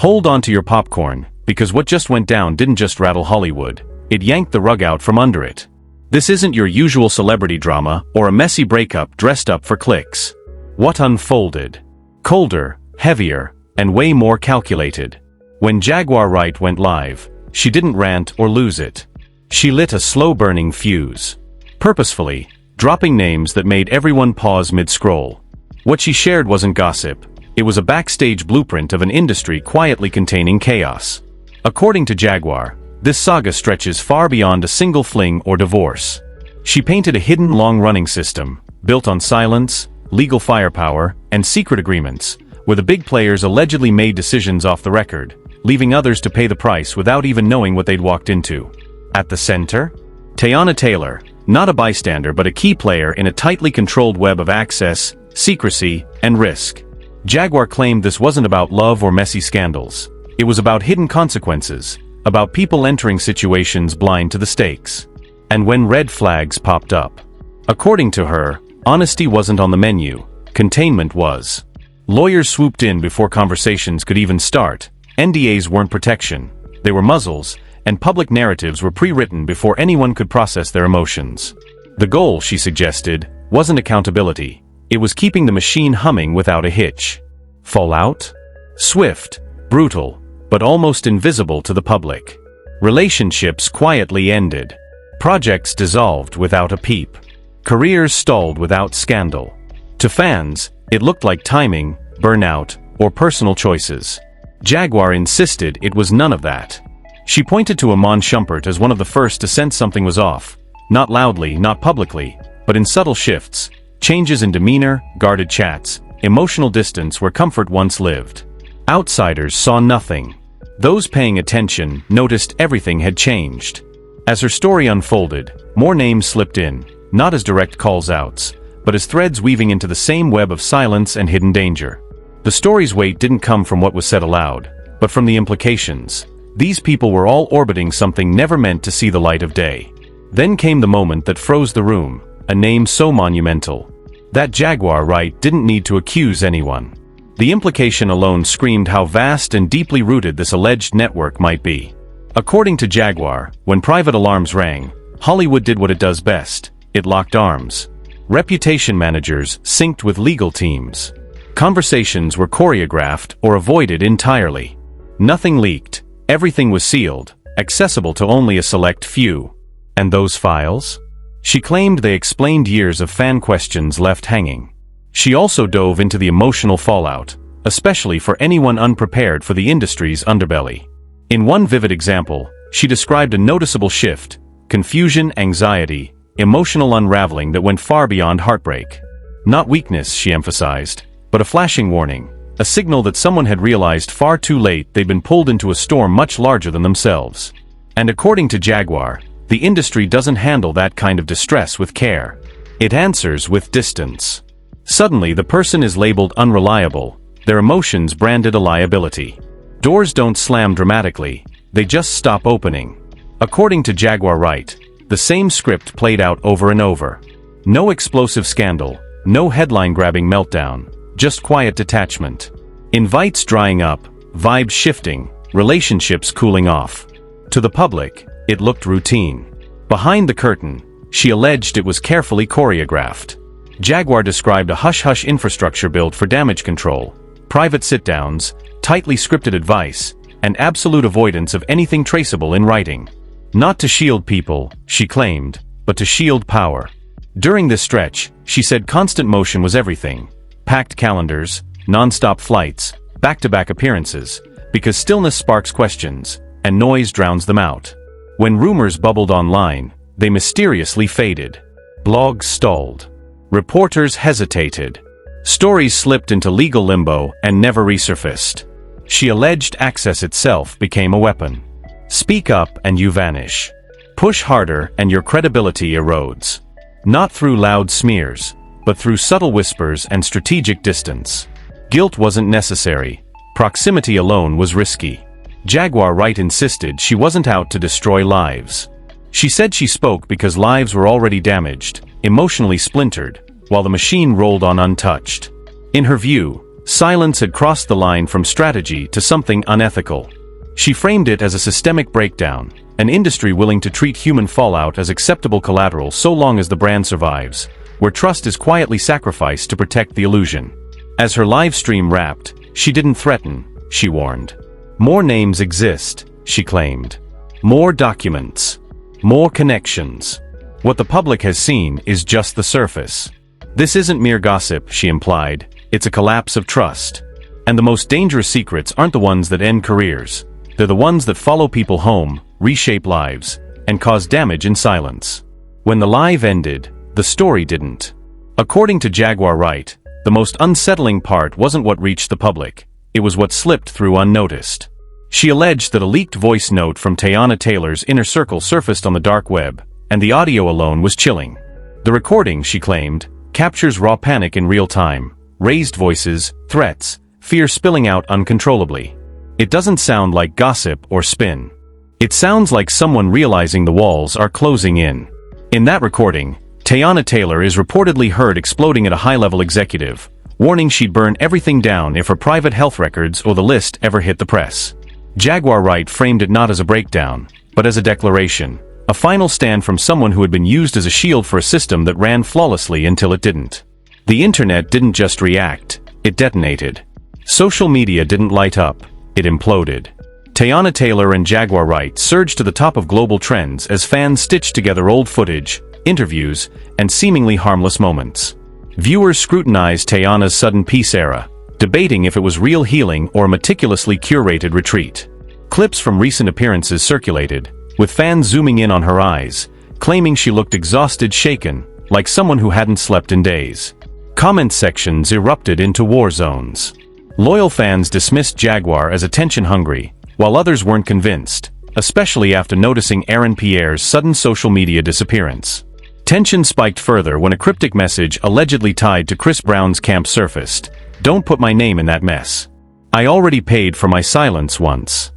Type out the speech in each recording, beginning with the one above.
Hold on to your popcorn, because what just went down didn't just rattle Hollywood, it yanked the rug out from under it. This isn't your usual celebrity drama or a messy breakup dressed up for clicks. What unfolded? Colder, heavier, and way more calculated. When Jaguar Wright went live, she didn't rant or lose it. She lit a slow-burning fuse. Purposefully, dropping names that made everyone pause mid-scroll. What she shared wasn't gossip. It was a backstage blueprint of an industry quietly containing chaos. According to Jaguar, this saga stretches far beyond a single fling or divorce. She painted a hidden long-running system, built on silence, legal firepower, and secret agreements, where the big players allegedly made decisions off the record, leaving others to pay the price without even knowing what they'd walked into. At the center? Teyana Taylor, not a bystander but a key player in a tightly controlled web of access, secrecy, and risk. Jaguar claimed this wasn't about love or messy scandals. It was about hidden consequences, about people entering situations blind to the stakes. And when red flags popped up. According to her, honesty wasn't on the menu, containment was. Lawyers swooped in before conversations could even start. NDAs weren't protection, they were muzzles, and public narratives were pre-written before anyone could process their emotions. The goal, she suggested, wasn't accountability. It was keeping the machine humming without a hitch. Fallout? Swift, brutal, but almost invisible to the public. Relationships quietly ended. Projects dissolved without a peep. Careers stalled without scandal. To fans, it looked like timing, burnout, or personal choices. Jaguar insisted it was none of that. She pointed to Amon Shumpert as one of the first to sense something was off, not loudly, not publicly, but in subtle shifts, changes in demeanor, guarded chats, emotional distance where comfort once lived. Outsiders saw nothing. Those paying attention noticed everything had changed. As her story unfolded, more names slipped in, not as direct calls-outs, but as threads weaving into the same web of silence and hidden danger. The story's weight didn't come from what was said aloud, but from the implications. These people were all orbiting something never meant to see the light of day. Then came the moment that froze the room, a name so monumental. That Jaguar Wright didn't need to accuse anyone. The implication alone screamed how vast and deeply rooted this alleged network might be. According to Jaguar, when private alarms rang, Hollywood did what it does best. It locked arms. Reputation managers synced with legal teams. Conversations were choreographed or avoided entirely. Nothing leaked. Everything was sealed, accessible to only a select few. And those files? She claimed they explained years of fan questions left hanging. She also dove into the emotional fallout, especially for anyone unprepared for the industry's underbelly. In one vivid example, she described a noticeable shift, confusion, anxiety, emotional unraveling that went far beyond heartbreak. Not weakness, she emphasized, but a flashing warning, a signal that someone had realized far too late they'd been pulled into a storm much larger than themselves. And according to Jaguar, the industry doesn't handle that kind of distress with care. It answers with distance. Suddenly the person is labeled unreliable, their emotions branded a liability. Doors don't slam dramatically, they just stop opening. According to Jaguar Wright, the same script played out over and over. No explosive scandal, no headline-grabbing meltdown, just quiet detachment. Invites drying up, vibes shifting, relationships cooling off. To the public, it looked routine. Behind the curtain, she alleged it was carefully choreographed. Jaguar described a hush-hush infrastructure built for damage control, private sit-downs, tightly scripted advice, and absolute avoidance of anything traceable in writing. Not to shield people, she claimed, but to shield power. During this stretch, she said constant motion was everything. Packed calendars, non-stop flights, back-to-back appearances, because stillness sparks questions, and noise drowns them out. When rumors bubbled online, they mysteriously faded. Blogs stalled. Reporters hesitated. Stories slipped into legal limbo and never resurfaced. She alleged access itself became a weapon. Speak up and you vanish. Push harder and your credibility erodes. Not through loud smears, but through subtle whispers and strategic distance. Guilt wasn't necessary. Proximity alone was risky. Jaguar Wright insisted she wasn't out to destroy lives. She said she spoke because lives were already damaged, emotionally splintered, while the machine rolled on untouched. In her view, Silence had crossed the line from strategy to something unethical. She framed it as a systemic breakdown, an industry willing to treat human fallout as acceptable collateral so long as the brand survives, where trust is quietly sacrificed to protect the illusion. As her live stream wrapped, she didn't threaten, she warned. More names exist, she claimed. More documents. More connections. What the public has seen is just the surface. This isn't mere gossip, she implied, it's a collapse of trust. And the most dangerous secrets aren't the ones that end careers. They're the ones that follow people home, reshape lives, and cause damage in silence. When the live ended, the story didn't. According to Jaguar Wright, the most unsettling part wasn't what reached the public, it was what slipped through unnoticed. She alleged that a leaked voice note from Teyana Taylor's inner circle surfaced on the dark web, and the audio alone was chilling. The recording, she claimed, captures raw panic in real time, raised voices, threats, fear spilling out uncontrollably. It doesn't sound like gossip or spin. It sounds like someone realizing the walls are closing in. In that recording, Teyana Taylor is reportedly heard exploding at a high-level executive, warning she'd burn everything down if her private health records or the list ever hit the press. Jaguar Wright framed it not as a breakdown, but as a declaration, a final stand from someone who had been used as a shield for a system that ran flawlessly until it didn't. The internet didn't just react, it detonated. Social media didn't light up, it imploded. Teyana Taylor and Jaguar Wright surged to the top of global trends as fans stitched together old footage, interviews, and seemingly harmless moments. Viewers scrutinized Teyana's sudden peace era, debating if it was real healing or a meticulously curated retreat. Clips from recent appearances circulated, with fans zooming in on her eyes, claiming she looked exhausted, shaken, like someone who hadn't slept in days. Comment sections erupted into war zones. Loyal fans dismissed Jaguar as attention-hungry, while others weren't convinced, especially after noticing Aaron Pierre's sudden social media disappearance. Tension spiked further when a cryptic message allegedly tied to Chris Brown's camp surfaced. "Don't put my name in that mess. I already paid for my silence once."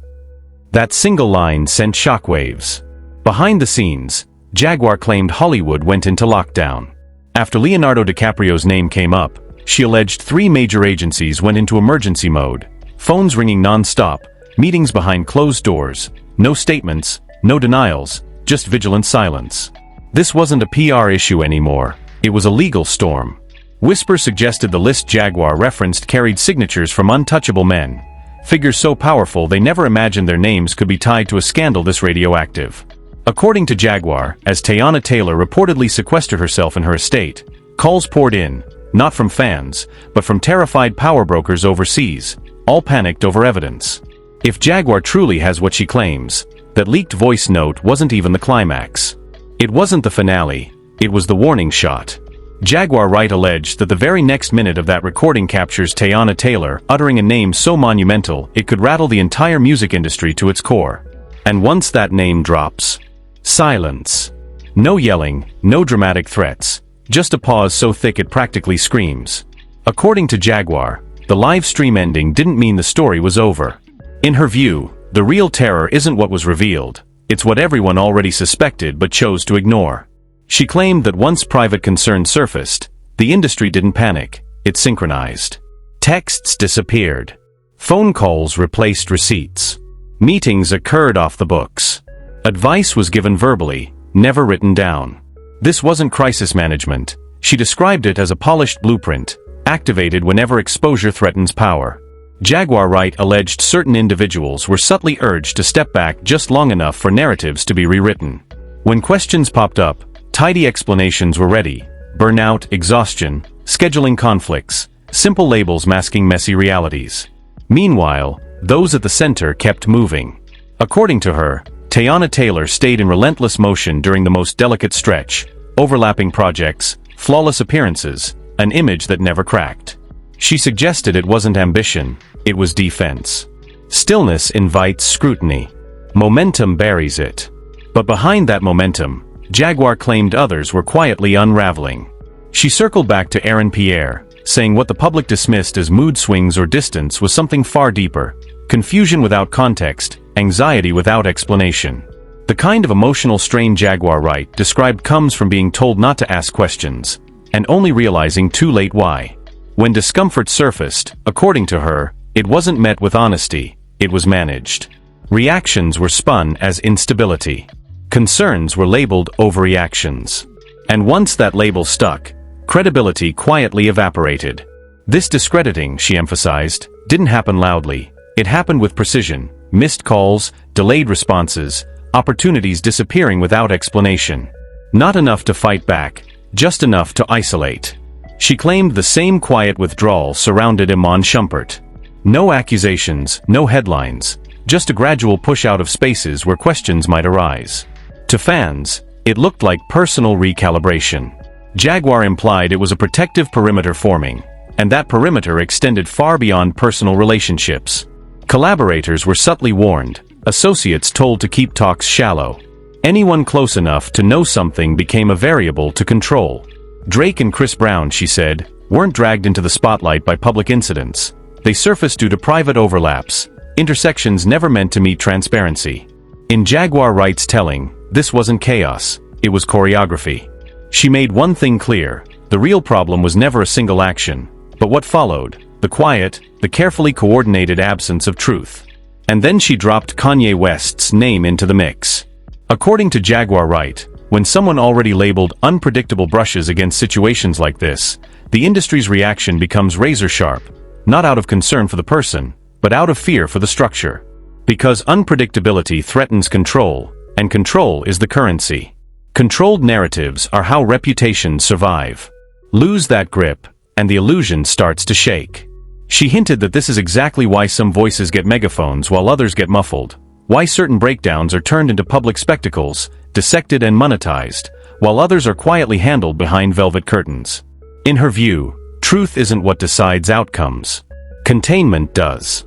That single line sent shockwaves. Behind the scenes, Jaguar claimed Hollywood went into lockdown. After Leonardo DiCaprio's name came up, she alleged 3 major agencies went into emergency mode, phones ringing non-stop, meetings behind closed doors, no statements, no denials, just vigilant silence. This wasn't a PR issue anymore, it was a legal storm. Whispers suggested the list Jaguar referenced carried signatures from untouchable men, figures so powerful they never imagined their names could be tied to a scandal this radioactive. According to Jaguar, as Teyana Taylor reportedly sequestered herself in her estate, calls poured in, not from fans, but from terrified power brokers overseas, all panicked over evidence. If Jaguar truly has what she claims, that leaked voice note wasn't even the climax. It wasn't the finale, it was the warning shot. Jaguar Wright alleged that the very next minute of that recording captures Teyana Taylor uttering a name so monumental it could rattle the entire music industry to its core. And once that name drops, silence. No yelling, no dramatic threats, just a pause so thick it practically screams. According to Jaguar, the live stream ending didn't mean the story was over. In her view, the real terror isn't what was revealed, it's what everyone already suspected but chose to ignore. She claimed that once private concerns surfaced, the industry didn't panic, it synchronized. Texts disappeared. Phone calls replaced receipts. Meetings occurred off the books. Advice was given verbally, never written down. This wasn't crisis management. She described it as a polished blueprint, activated whenever exposure threatens power. Jaguar Wright alleged certain individuals were subtly urged to step back just long enough for narratives to be rewritten. When questions popped up, tidy explanations were ready: burnout, exhaustion, scheduling conflicts, simple labels masking messy realities. Meanwhile, those at the center kept moving. According to her, Teyana Taylor stayed in relentless motion during the most delicate stretch, overlapping projects, flawless appearances, an image that never cracked. She suggested it wasn't ambition, it was defense. Stillness invites scrutiny. Momentum buries it. But behind that momentum, Jaguar claimed others were quietly unraveling. She circled back to Aaron Pierre, saying what the public dismissed as mood swings or distance was something far deeper: confusion without context, anxiety without explanation. The kind of emotional strain Jaguar Wright described comes from being told not to ask questions, and only realizing too late why. When discomfort surfaced, according to her, it wasn't met with honesty, it was managed. Reactions were spun as instability. Concerns were labeled overreactions. And once that label stuck, credibility quietly evaporated. This discrediting, she emphasized, didn't happen loudly. It happened with precision, missed calls, delayed responses, opportunities disappearing without explanation. Not enough to fight back, just enough to isolate. She claimed the same quiet withdrawal surrounded Iman Shumpert. No accusations, no headlines, just a gradual push out of spaces where questions might arise. To fans, it looked like personal recalibration. Jaguar implied it was a protective perimeter forming, and that perimeter extended far beyond personal relationships. Collaborators were subtly warned, associates told to keep talks shallow. Anyone close enough to know something became a variable to control. Drake and Chris Brown, she said, weren't dragged into the spotlight by public incidents. They surfaced due to private overlaps, intersections never meant to meet transparency. In Jaguar Wright's telling, this wasn't chaos, it was choreography. She made one thing clear, the real problem was never a single action, but what followed, the quiet, the carefully coordinated absence of truth. And then she dropped Kanye West's name into the mix. According to Jaguar Wright, when someone already labeled unpredictable brushes against situations like this, the industry's reaction becomes razor-sharp, not out of concern for the person, but out of fear for the structure. Because unpredictability threatens control, and control is the currency. Controlled narratives are how reputations survive. Lose that grip, and the illusion starts to shake. She hinted that this is exactly why some voices get megaphones while others get muffled, why certain breakdowns are turned into public spectacles, dissected and monetized, while others are quietly handled behind velvet curtains. In her view, truth isn't what decides outcomes. Containment does.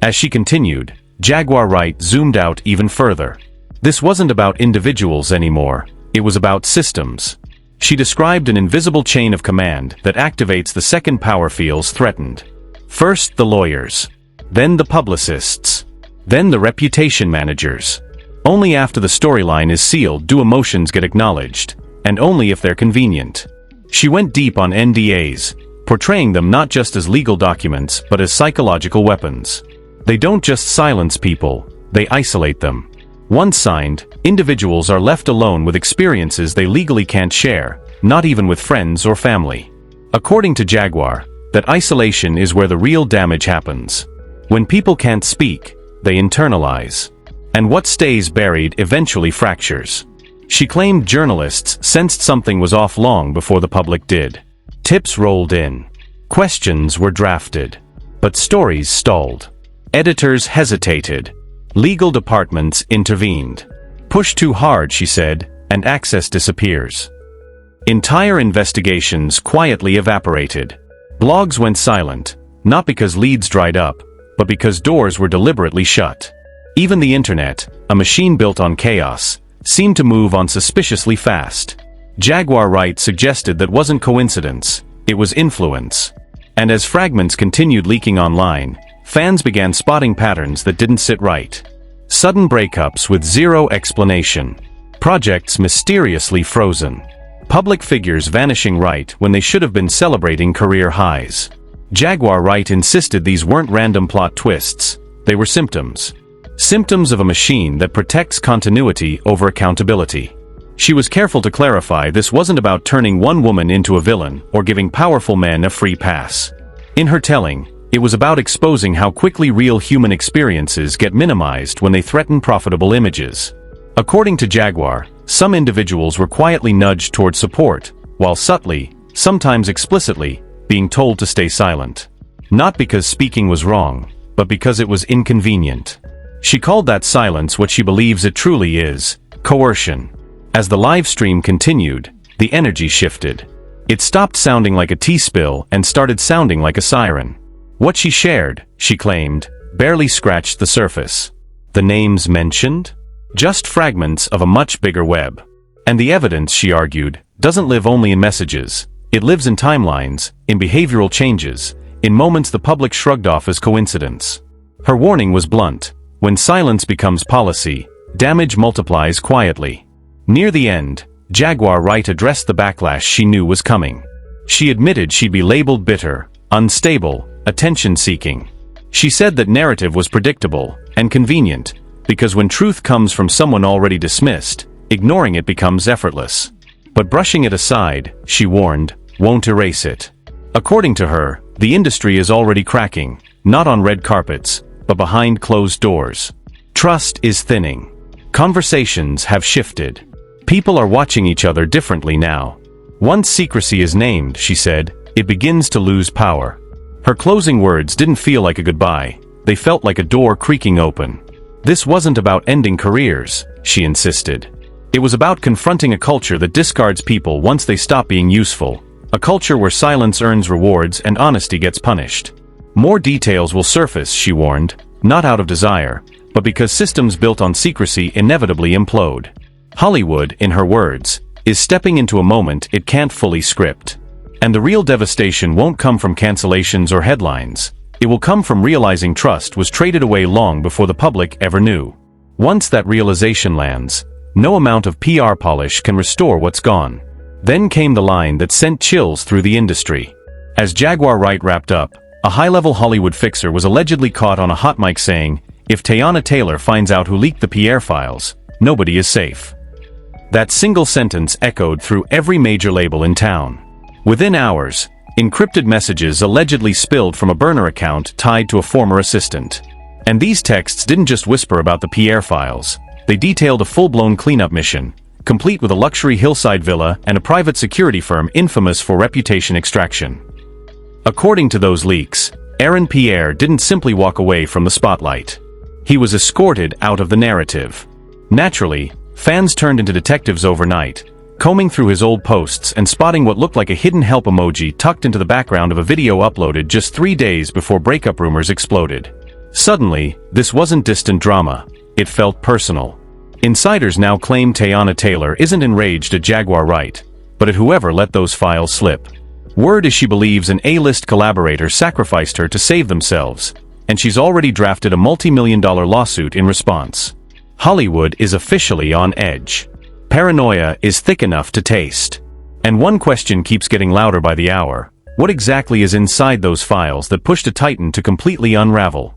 As she continued, Jaguar Wright zoomed out even further. This wasn't about individuals anymore, it was about systems. She described an invisible chain of command that activates the second power feels threatened. First the lawyers, then the publicists, then the reputation managers. Only after the storyline is sealed do emotions get acknowledged, and only if they're convenient. She went deep on NDAs, portraying them not just as legal documents but as psychological weapons. They don't just silence people, they isolate them. Once signed, individuals are left alone with experiences they legally can't share, not even with friends or family. According to Jaguar, that isolation is where the real damage happens. When people can't speak, they internalize. And what stays buried eventually fractures. She claimed journalists sensed something was off long before the public did. Tips rolled in. Questions were drafted. But stories stalled. Editors hesitated. Legal departments intervened. Push too hard, she said, and access disappears. Entire investigations quietly evaporated. Blogs went silent, not because leads dried up, but because doors were deliberately shut. Even the internet, a machine built on chaos, seemed to move on suspiciously fast. Jaguar Wright suggested that wasn't coincidence, it was influence. And as fragments continued leaking online, fans began spotting patterns that didn't sit right. Sudden breakups with zero explanation. Projects mysteriously frozen. Public figures vanishing right when they should have been celebrating career highs. Jaguar Wright insisted these weren't random plot twists, they were symptoms. Symptoms of a machine that protects continuity over accountability. She was careful to clarify this wasn't about turning one woman into a villain or giving powerful men a free pass. In her telling, it was about exposing how quickly real human experiences get minimized when they threaten profitable images. According to Jaguar, some individuals were quietly nudged toward support, while subtly, sometimes explicitly, being told to stay silent. Not because speaking was wrong, but because it was inconvenient. She called that silence what she believes it truly is, coercion. As the live stream continued, the energy shifted. It stopped sounding like a tea spill and started sounding like a siren. What she shared, she claimed, barely scratched the surface. The names mentioned? Just fragments of a much bigger web. And the evidence, she argued, doesn't live only in messages. It lives in timelines, in behavioral changes, in moments the public shrugged off as coincidence. Her warning was blunt. When silence becomes policy, damage multiplies quietly. Near the end, Jaguar Wright addressed the backlash she knew was coming. She admitted she'd be labeled bitter, unstable, attention-seeking. She said that narrative was predictable and convenient, because when truth comes from someone already dismissed, ignoring it becomes effortless. But brushing it aside, she warned, won't erase it. According to her, the industry is already cracking, not on red carpets, but behind closed doors. Trust is thinning. Conversations have shifted. People are watching each other differently now. Once secrecy is named, she said, it begins to lose power. Her closing words didn't feel like a goodbye. They felt like a door creaking open. This wasn't about ending careers, she insisted. It was about confronting a culture that discards people once they stop being useful. A culture where silence earns rewards and honesty gets punished. More details will surface, she warned, not out of desire, but because systems built on secrecy inevitably implode. Hollywood, in her words, is stepping into a moment it can't fully script. And the real devastation won't come from cancellations or headlines. It will come from realizing trust was traded away long before the public ever knew. Once that realization lands, no amount of PR polish can restore what's gone. Then came the line that sent chills through the industry. As Jaguar Wright wrapped up, a high-level Hollywood fixer was allegedly caught on a hot mic saying, "If Teyana Taylor finds out who leaked the PR files, nobody is safe." That single sentence echoed through every major label in town. Within hours, encrypted messages allegedly spilled from a burner account tied to a former assistant. And these texts didn't just whisper about the PR files. They detailed a full-blown cleanup mission, complete with a luxury hillside villa and a private security firm infamous for reputation extraction. According to those leaks, Aaron Pierre didn't simply walk away from the spotlight. He was escorted out of the narrative. Naturally, fans turned into detectives overnight, combing through his old posts and spotting what looked like a hidden help emoji tucked into the background of a video uploaded just 3 days before breakup rumors exploded. Suddenly, this wasn't distant drama. It felt personal. Insiders now claim Teyana Taylor isn't enraged at Jaguar Wright, but at whoever let those files slip. Word is she believes an A-list collaborator sacrificed her to save themselves, and she's already drafted a multi-million-dollar lawsuit in response. Hollywood is officially on edge. Paranoia is thick enough to taste. And one question keeps getting louder by the hour. What exactly is inside those files that pushed a titan to completely unravel?